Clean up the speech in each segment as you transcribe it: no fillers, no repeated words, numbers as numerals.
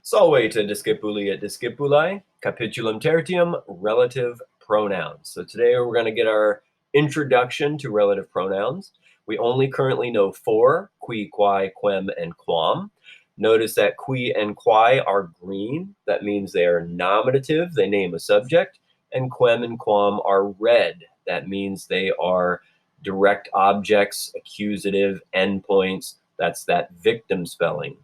Salve to discipuli et discipulae, capitulum tertium, relative pronouns. So today we're going to get our introduction to relative pronouns. We only currently know four: qui, quae, quem, and quam. Notice that qui and quae are green. That means they are nominative. They name a subject. And quem and quam are red. That means they are direct objects, accusative, endpoints. That's that victim spelling.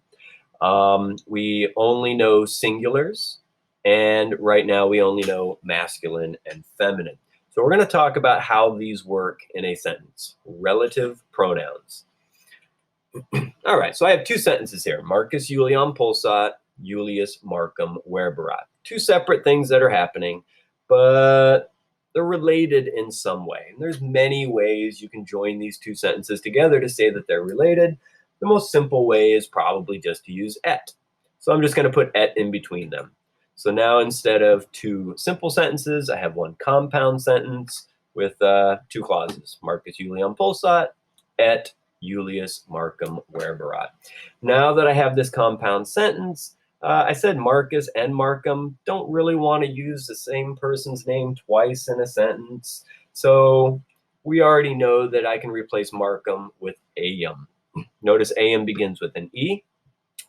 We only know singulars, and right now we only know masculine and feminine. So we're going to talk about how these work in a sentence. Relative pronouns. All right, so I have two sentences here. Marcus Julian Pulsat, Julius Markham Werberat. Two separate things that are happening, but they're related in some way. And there's many ways you can join these two sentences together to say that they're related. The most simple way is probably just to use et. So I'm just going to put et in between them. So now instead of two simple sentences, I have one compound sentence with two clauses. Marcus Julian Pulsat, et Julius Markham Werberat. Now that I have this compound sentence, I said Marcus and Markham don't really want to use the same person's name twice in a sentence. So we already know that I can replace Markham with am. Notice am begins with an E.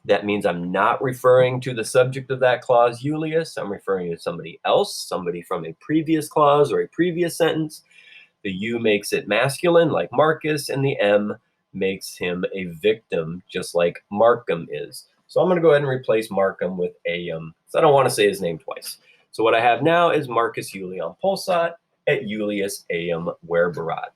That means I'm not referring to the subject of that clause, Julius. I'm referring to somebody else, somebody from a previous clause or a previous sentence. The U makes it masculine, like Marcus, and the M makes him a victim, just like Markham is. So I'm going to go ahead and replace Markham with am, so I don't want to say his name twice. So what I have now is Marcus Julian Pulsat et Julius am Werberat.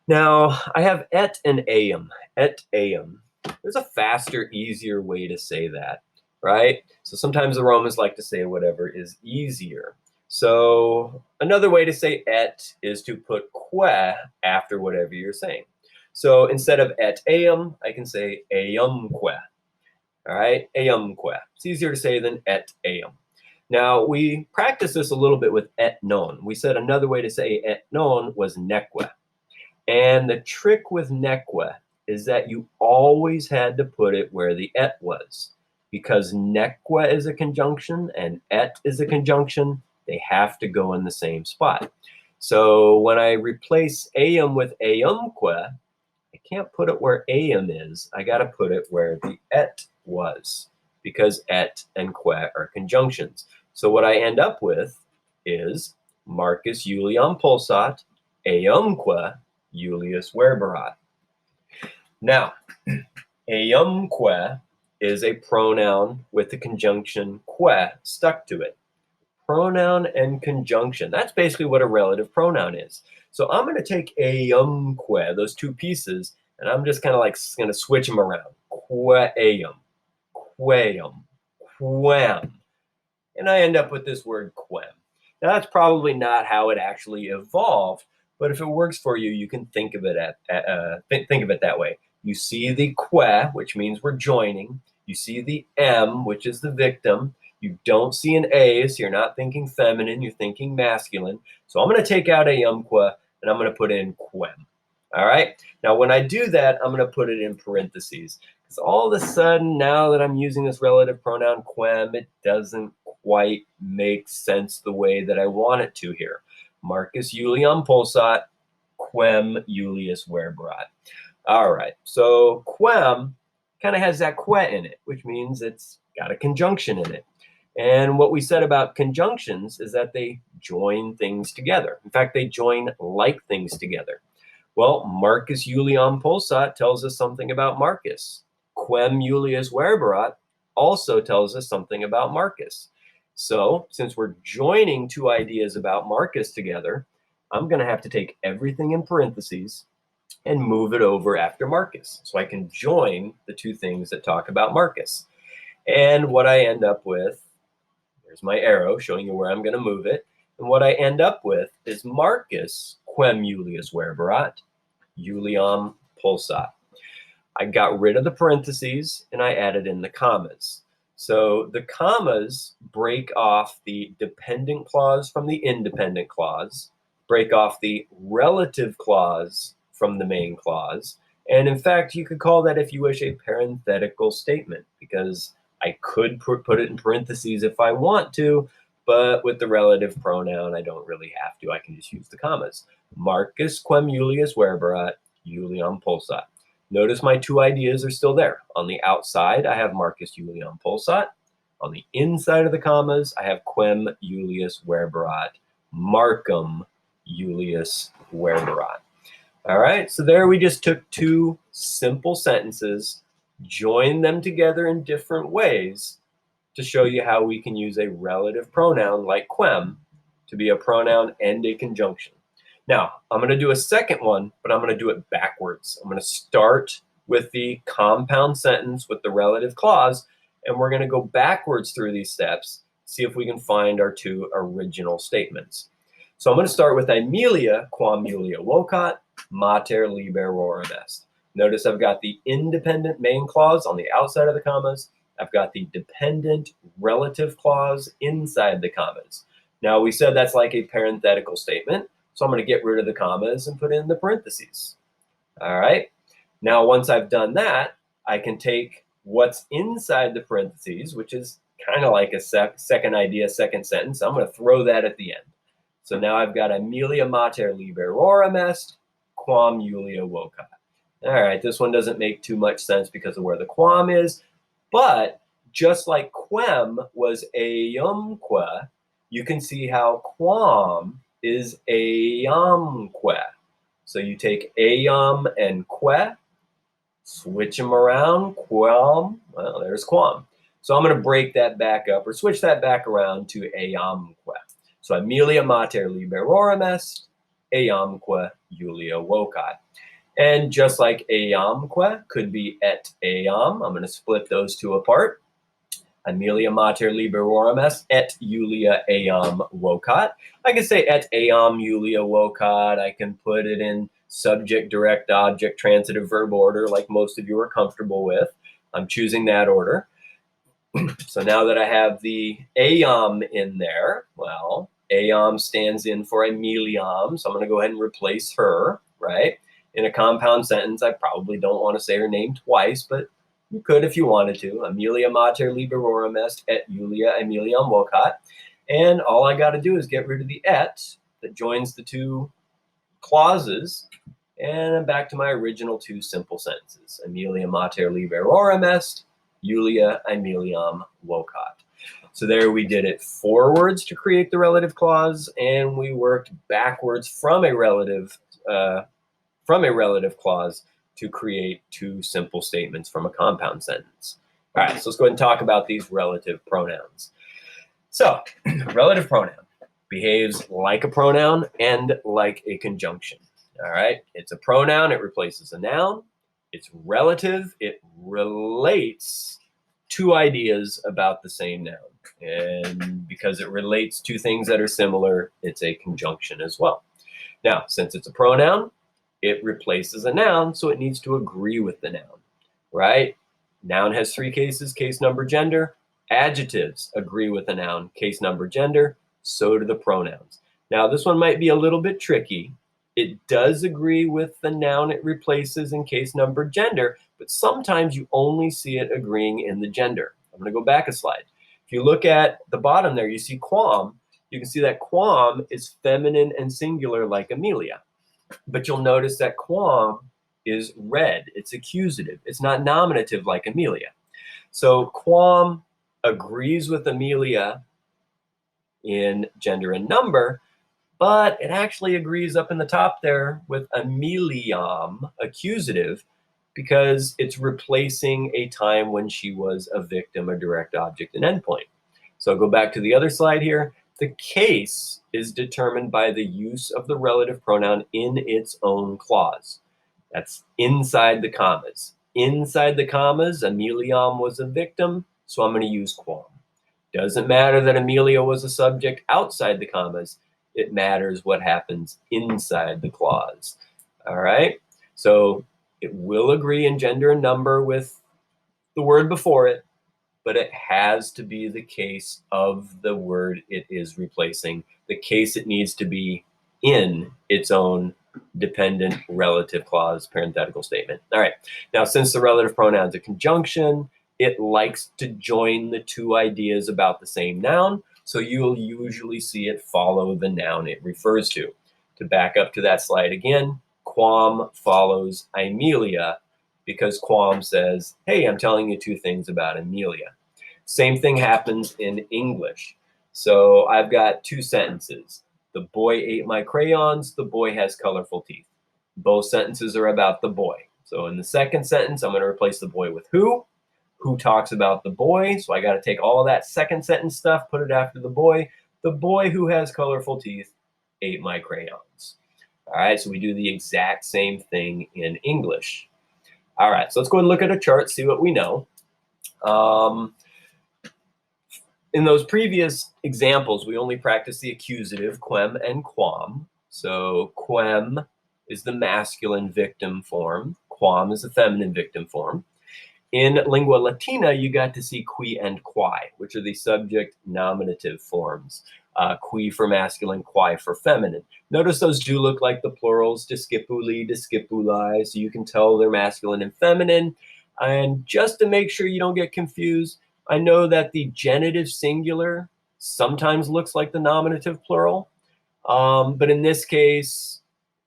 Now, I have et and am, et am. There's a faster, easier way to say that, right? So sometimes the Romans like to say whatever is easier. So another way to say et is to put que after whatever you're saying. So instead of et am, I can say eumque. All right, eumque. It's easier to say than et am. Now, we practiced this a little bit with et non. We said another way to say et non was neque. And the trick with neque is that you always had to put it where the et was. Because neque is a conjunction and et is a conjunction, they have to go in the same spot. So when I replace am with eumque, I can't put it where am is. I got to put it where the et was, because et and que are conjunctions. So what I end up with is Marcus Julian Pulsat, eumque Julius Werberat. Now, eumque is a pronoun with the conjunction que stuck to it. Pronoun and conjunction. That's basically what a relative pronoun is. So I'm going to take eumque, those two pieces, and I'm just kind of like going to switch them around. Queum, queum, quem. And I end up with this word quem. Now that's probably not how it actually evolved, but if it works for you, you can think of it think of it that way. You see the que, which means we're joining. You see the m, which is the victim. You don't see an a, so you're not thinking feminine, you're thinking masculine. So I'm going to take out eumque, and I'm going to put in quem. All right? Now, when I do that, I'm going to put it in parentheses. Because all of a sudden, now that I'm using this relative pronoun quem, it doesn't quite make sense the way that I want it to here. Marcus Julian Pulsat, quem Julius Werberat. All right, so quem kind of has that que in it, which means it's got a conjunction in it. And what we said about conjunctions is that they join things together. In fact, they join like things together. Well, Marcus Julian Pulsat tells us something about Marcus. Quem Julius Werberat also tells us something about Marcus. So since we're joining two ideas about Marcus together, I'm going to have to take everything in parentheses and move it over after Marcus. So I can join the two things that talk about Marcus. And what I end up with, there's my arrow showing you where I'm going to move it. And what I end up with is Marcus quem Julius Werberat, Julian Pulsat. I got rid of the parentheses and I added in the commas. So the commas break off the dependent clause from the independent clause, break off the relative clause from the main clause. And in fact, you could call that, if you wish, a parenthetical statement, because I could put it in parentheses if I want to, but with the relative pronoun, I don't really have to. I can just use the commas. Marcus quem Julius verberat, Julian pulsat. Notice my two ideas are still there. On the outside, I have Marcus Julian pulsat. On the inside of the commas, I have quem Julius verberat, Marcum Julius verberat. All right, so there we just took two simple sentences, joined them together in different ways to show you how we can use a relative pronoun like quem to be a pronoun and a conjunction. Now, I'm going to do a second one, but I'm going to do it backwards. I'm going to start with the compound sentence with the relative clause, and we're going to go backwards through these steps, see if we can find our two original statements. So I'm going to start with Aemilia quam Julia vocat, mater liberorum est. Notice I've got the independent main clause on the outside of the commas. I've got the dependent relative clause inside the commas. Now, we said that's like a parenthetical statement, so I'm going to get rid of the commas and put in the parentheses. All right. Now, once I've done that, I can take what's inside the parentheses, which is kind of like a second idea, second sentence. I'm going to throw that at the end. So now I've got Aemilia mater liberorum est, quam Julia vocat. All right, this one doesn't make too much sense because of where the quam is, but just like quem was eumque, you can see how quam is eamque. So you take eam and que, switch them around, quam, well, there's quam. So I'm going to break that back up or switch that back around to eamque. So Aemilia mater liberorum est, eamque Julia vocat. And just like eamque could be et eam, I'm going to split those two apart. Aemilia mater liberorum est, et Julia eam vocat. I can say et eam Julia vocat. I can put it in subject, direct, object, transitive verb order like most of you are comfortable with. I'm choosing that order. So now that I have the eam in there, well, eam stands in for Emiliam, so I'm going to go ahead and replace her, right? In a compound sentence, I probably don't want to say her name twice, but you could if you wanted to. Aemilia mater liberorum est, et Julia Emiliam vocat. And all I got to do is get rid of the et that joins the two clauses, and I'm back to my original two simple sentences. Aemilia mater liberorum est, Julia Emiliam vocat. So there we did it forwards to create the relative clause, and we worked backwards from a relative clause to create two simple statements from a compound sentence. All right, so let's go ahead and talk about these relative pronouns. So, relative pronoun behaves like a pronoun and like a conjunction. All right, it's a pronoun, it replaces a noun. It's relative, it relates two ideas about the same noun. And because it relates two things that are similar, it's a conjunction as well. Now, since it's a pronoun, it replaces a noun, so it needs to agree with the noun, right? Noun has three cases, case, number, gender. Adjectives agree with the noun, case, number, gender. So do the pronouns. Now, this one might be a little bit tricky. It does agree with the noun it replaces in case, number, gender, but sometimes you only see it agreeing in the gender. I'm going to go back a slide. If you look at the bottom there, you see quam. You can see that quam is feminine and singular like Aemilia. But you'll notice that quam is red. It's accusative. It's not nominative like Aemilia. So quam agrees with Aemilia in gender and number, but it actually agrees up in the top there with Emiliam, accusative, because it's replacing a time when she was a victim, a direct object, and endpoint. So I'll go back to the other slide here. The case is determined by the use of the relative pronoun in its own clause. That's inside the commas. Inside the commas, Emiliam was a victim, so I'm going to use quam. Doesn't matter that Aemilia was a subject outside the commas. It matters what happens inside the clause. All right? So it will agree in gender and number with the word before it, but it has to be the case of the word it is replacing, the case it needs to be in its own dependent relative clause parenthetical statement. All right, now since the relative pronoun is a conjunction, it likes to join the two ideas about the same noun, so you'll usually see it follow the noun it refers to. To back up to that slide again, quam follows Amelia because quam says, hey, I'm telling you two things about Amelia. Same thing happens in English. So I've got two sentences. The boy ate my crayons, the boy has colorful teeth. Both sentences are about the boy. So in the second sentence, I'm going to replace the boy with who. Who talks about the boy? So I got to take all of that second sentence stuff, put it after the boy. The boy who has colorful teeth ate my crayons. All right, so we do the exact same thing in English. All right, so let's go and look at a chart, see what we know. In those previous examples, we only practiced the accusative quem and quam. So quem is the masculine victim form. Quam is the feminine victim form. In lingua latina, you got to see qui and quae, which are the subject nominative forms. Qui for masculine, quae for feminine. Notice those do look like the plurals, discipuli, discipuli, so you can tell they're masculine and feminine. And just to make sure you don't get confused, I know that the genitive singular sometimes looks like the nominative plural, but in this case,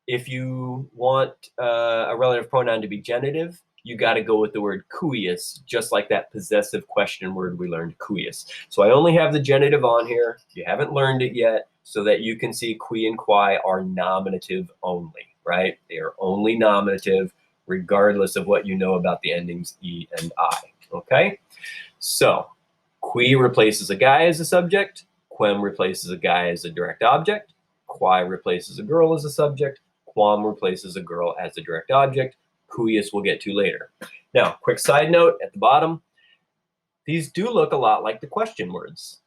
if you want a relative pronoun to be genitive, you got to go with the word cuius, just like that possessive question word we learned, cuius. So I only have the genitive on here. You haven't learned it yet, so that you can see qui and quae are nominative only, right? They are only nominative, regardless of what you know about the endings e and I, okay? So qui replaces a guy as a subject, quem replaces a guy as a direct object, quae replaces a girl as a subject, quam replaces a girl as a direct object, cuius we'll get to later. Now, quick side note at the bottom, these do look a lot like the question words,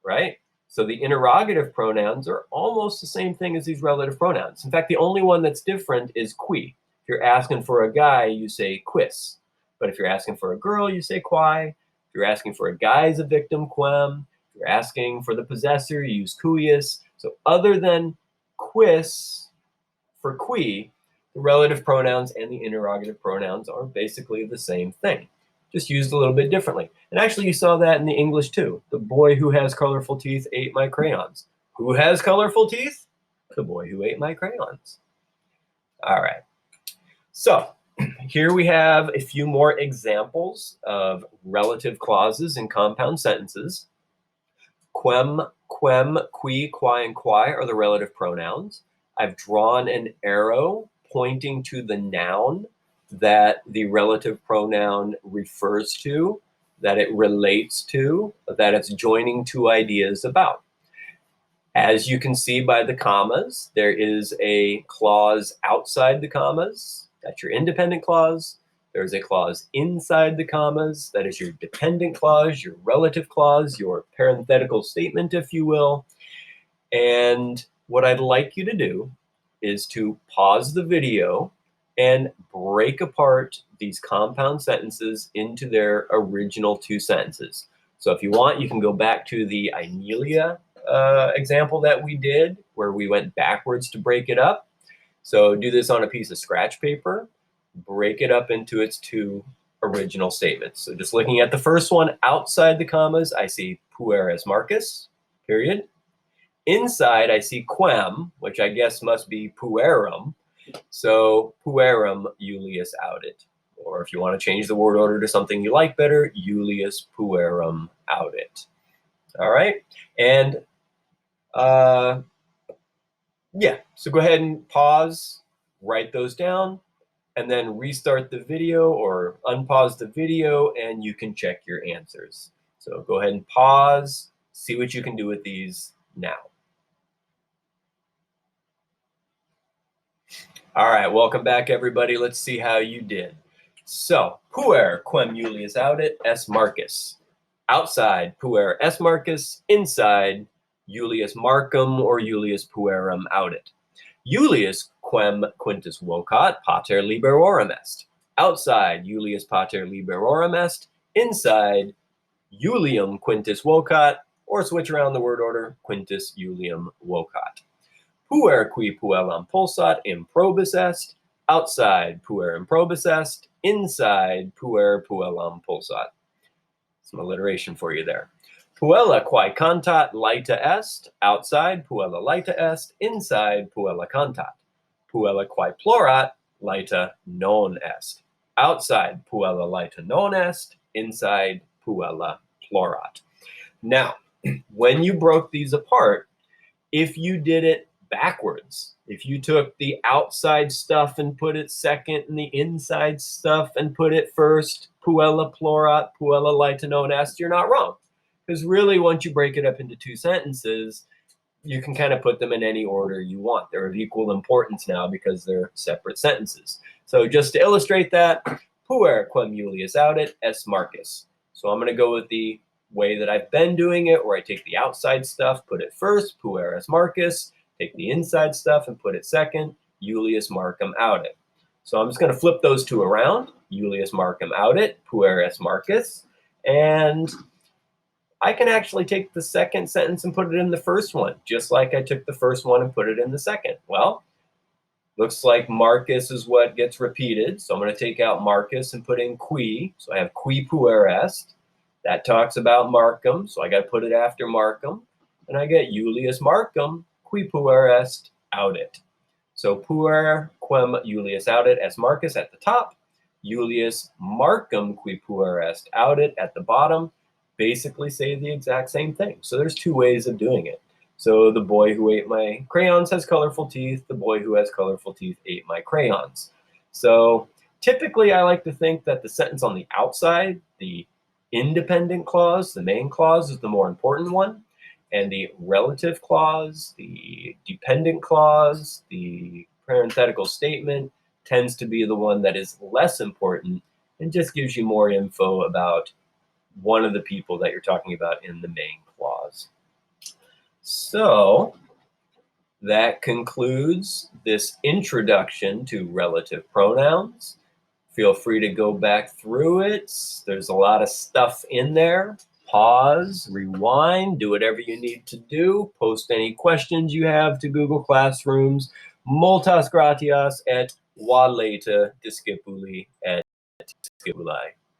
right? So the interrogative pronouns are almost the same thing as these relative pronouns. In fact, the only one that's different is qui. If you're asking for a guy, you say quis. But if you're asking for a girl, you say quae. If you're asking for a guy as a victim, quem. If you're asking for the possessor, you use cuius. So other than quis for qui, the relative pronouns and the interrogative pronouns are basically the same thing, just used a little bit differently. And actually, you saw that in the English too. The boy who has colorful teeth ate my crayons. Who has colorful teeth? The boy who ate my crayons. All right. So here we have a few more examples of relative clauses in compound sentences. Quem, qui, quae, and quae are the relative pronouns. I've drawn an arrow pointing to the noun that the relative pronoun refers to, that it relates to, that it's joining two ideas about. As you can see by the commas, there is a clause outside the commas. That's your independent clause. There's a clause inside the commas. That is your dependent clause, your relative clause, your parenthetical statement, if you will. And what I'd like you to do is to pause the video and break apart these compound sentences into their original two sentences. So if you want, you can go back to the Amelia example that we did, where we went backwards to break it up. So do this on a piece of scratch paper, break it up into its two original statements. So just looking at the first one, outside the commas, I see pueris Marcus, period. Inside, I see quem, which I guess must be puerum. So puerum Julius audit. Or if you want to change the word order to something you like better, Julius puerum audit. All right. And yeah, so go ahead and pause, write those down, and then restart the video or unpause the video, and you can check your answers. So go ahead and pause, see what you can do with these now. All right, welcome back, everybody. Let's see how you did. So, puer quem Julius audit es Marcus. Outside, puer es Marcus. Inside, Julius Marcum or Julius puerum audit. Julius quem Quintus vocat pater liberorum est. Outside, Julius pater liberorum est. Inside, Julium Quintus vocat, or switch around the word order, Quintus Julium vocat. Puer qui puellam pulsat improbus est. Outside, puer improbus est. Inside, puer puellam pulsat. Some alliteration for you there. Puella quae cantat laeta est, outside, puella laeta est, inside, puella cantat. Puella quae plorat, laeta non est. Outside, puella laeta non est, inside, puella plorat. Now, when you broke these apart, if you did it backwards, if you took the outside stuff and put it second and the inside stuff and put it first, puella plorat, puella laeta non est, you're not wrong. Because really, once you break it up into two sentences, you can kind of put them in any order you want. They're of equal importance now because they're separate sentences. So just to illustrate that, puer quem Julius audit est Marcus. So I'm going to go with the way that I've been doing it, where I take the outside stuff, put it first, puer est Marcus, take the inside stuff and put it second, Julius Marcum audit. So I'm just going to flip those two around, Julius Marcum audit, puer est Marcus, and I can actually take the second sentence and put it in the first one, just like I took the first one and put it in the second. Well, looks like Marcus is what gets repeated. So I'm going to take out Marcus and put in qui. So I have qui puer est. That talks about Marcum. So I got to put it after Marcum. And I get Julius Marcum qui puer est audit. So puer quem Julius audit est Marcus at the top. Julius Marcum qui puer est audit at the bottom. Basically say the exact same thing. So there's two ways of doing it. So the boy who ate my crayons has colorful teeth. The boy who has colorful teeth ate my crayons. So typically I like to think that the sentence on the outside, the independent clause, the main clause, is the more important one. And the relative clause, the dependent clause, the parenthetical statement tends to be the one that is less important and just gives you more info about one of the people that you're talking about in the main clause. So that concludes this introduction to relative pronouns. Feel free to go back through it. There's a lot of stuff in there. Pause, rewind, do whatever you need to do. Post any questions you have to Google Classrooms. Multas gratias et valeta discipuli et discipuli.